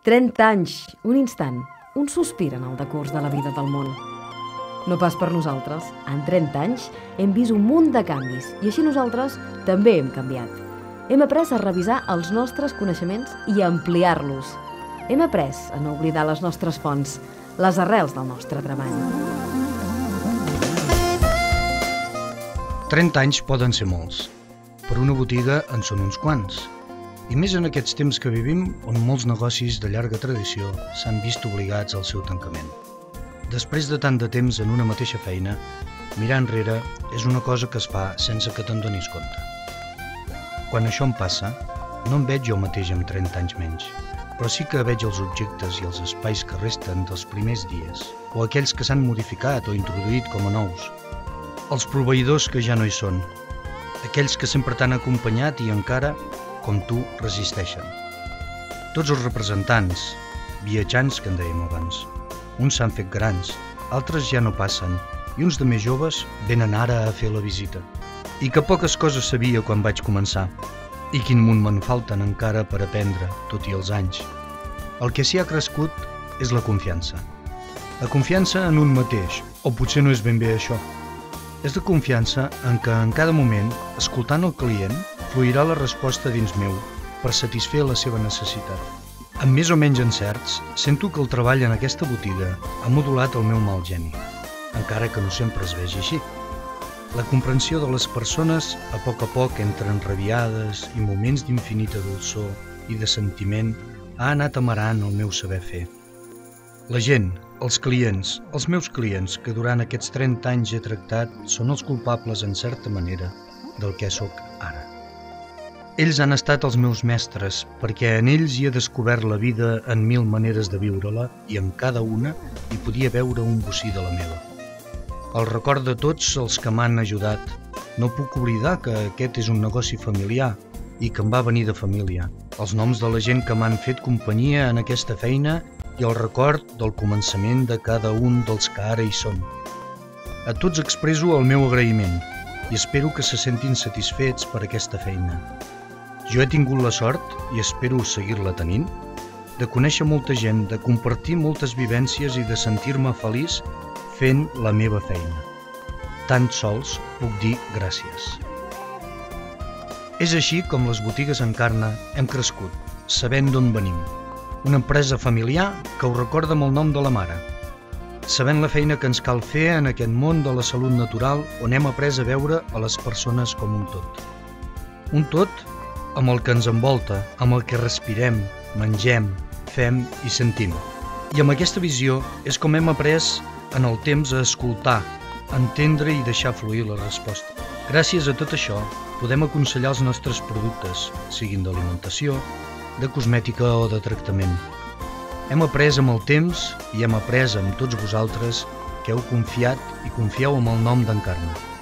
30 anys, un instant, un sospir en el decurs de la vida del món. No pas per nosaltres. En 30 anys hem vist un munt de canvis i així nosaltres també hem canviat. Hem après a revisar els nostres coneixements i a ampliar-los. Hem après a no oblidar les nostres fonts, les arrels del nostre treball. 30 anys poden ser molts. Per una botiga en són uns quants. I més en aquests temps que vivim, on molts negocis de llarga tradició s'han vist obligats al seu tancament. Després de tant de temps en una mateixa feina, mirar enrere és una cosa que es fa sense que te'n donis compte. Quan això em passa, no em veig jo mateix amb 30 anys menys, però sí que veig els objectes i els espais que resten dels primers dies, o aquells que s'han modificat o introduït com a nous, els proveïdors que ja no hi són, aquells que sempre t'han acompanyat i encara, com tu, resisteixen. Tots els representants, viatjants que en dèiem abans. Uns s'han fet grans, altres ja no passen, i uns de més joves venen ara a fer la visita. I que poques coses sabia quan vaig començar, i quin munt me'n falten encara per aprendre, tot i els anys. El que s'hi ha crescut és la confiança. La confiança en un mateix, o potser no és ben bé això. És la confiança en què en cada moment, escoltant el client, fluirà la resposta dins meu per satisfer la seva necessitat. Amb més o menys encerts, sento que el treball en aquesta botiga ha modulat el meu mal geni, encara que no sempre es vegi així. La comprensió de les persones, a poc, entre enrabiades i moments d'infinita dolçor i de sentiment, ha anat amarant el meu saber fer. La gent, els clients, els meus clients, que durant aquests 30 anys he tractat, són els culpables, en certa manera, del que sóc ara. Ells han estat els meus mestres, perquè en ells hi he descobert la vida en 1000 maneres de viure-la i en cada una hi podia veure un bocí de la meva. El record de tots els que m'han ajudat. No puc oblidar que aquest és un negoci familiar i que em va venir de família. Els noms de la gent que m'han fet companyia en aquesta feina i el record del començament de cada un dels que ara hi són. A tots expresso el meu agraïment i espero que se sentin satisfets per aquesta feina. Jo he tingut la sort, i espero seguir-la tenint, de conèixer molta gent, de compartir moltes vivències i de sentir-me feliç fent la meva feina. Tan sols puc dir gràcies. És així com les botigues Encarna hem crescut, sabent d'on venim. Una empresa familiar que ho recorda amb el nom de la mare, sabent la feina que ens cal fer en aquest món de la salut natural on hem après a veure a les persones com un tot. Un tot amb el que ens envolta, amb el que respirem, mengem, fem i sentim. I amb aquesta visió és com hem après en el temps a escoltar, a entendre i deixar fluir la resposta. Gràcies a tot això, podem aconsellar els nostres productes, siguin d'alimentació, de cosmètica o de tractament. Hem après amb el temps i hem après amb tots vosaltres que heu confiat i confieu en el nom d'Encarna.